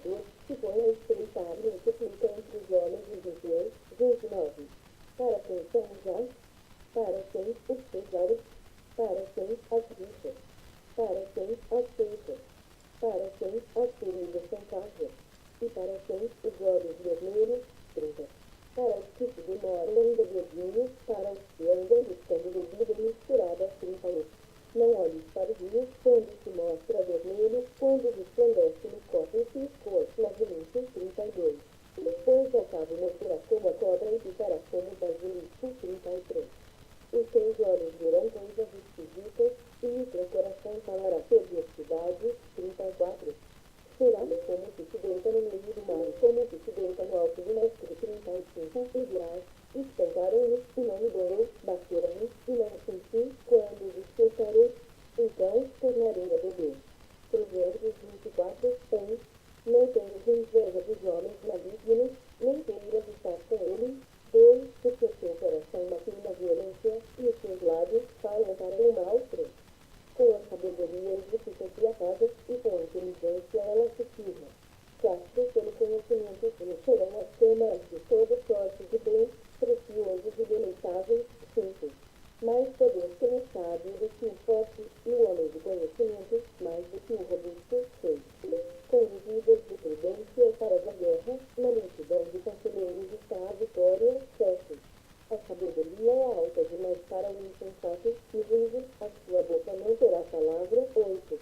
imperador se põe a espreitar e multiplica entre os homens os envios. 29. Para quem são os ais? Para quem os tesouros? Para quem as riquezas? Para quem as seixas? Para quem as feridas são casas? E para quem os olhos vermelhos? 30. Para os que se demoram bebedinho, para os que andam buscando bebida misturada. 31. Não olhes para o vinho quando se mostra vermelho, quando resplandece no copo e se escoa. Novamente. 32. Depois ao cabo morderá como a cobra e picará como o basilisco. 33. Os teus olhos verão coisas esquisitas, e o teu coração falará perversidade. 34. Será como que se deita no meio do mar, como que se deita no alto do mestre. 35. E dirás, espancaram-nos e não me doeu, bateram-nos e não senti, quando despertarei, então tornarei a beber. Provérbios 24. Não tenhas inveja dos homens malignos, nem queiras estar com eles. 2. Porque o seu coração maquina a violência, e os seus lábios falam para o mal. 3. Com a sabedoria edifica-se a casa, e com a inteligência ela se firma. 4. Pelo conhecimento se encherão as câmaras de toda sorte de bens, preciosos e deleitáveis. 5. Mais poder tem o sábio do que o forte, e o homem de conhecimento, mais do que o robusto. 6. Com medidas de prudência paras a guerra, na multidão de conselheiros está a vitória. 7. A sabedoria é alta demais para o insensato, e juízo, a sua boca não terá palavra. 8.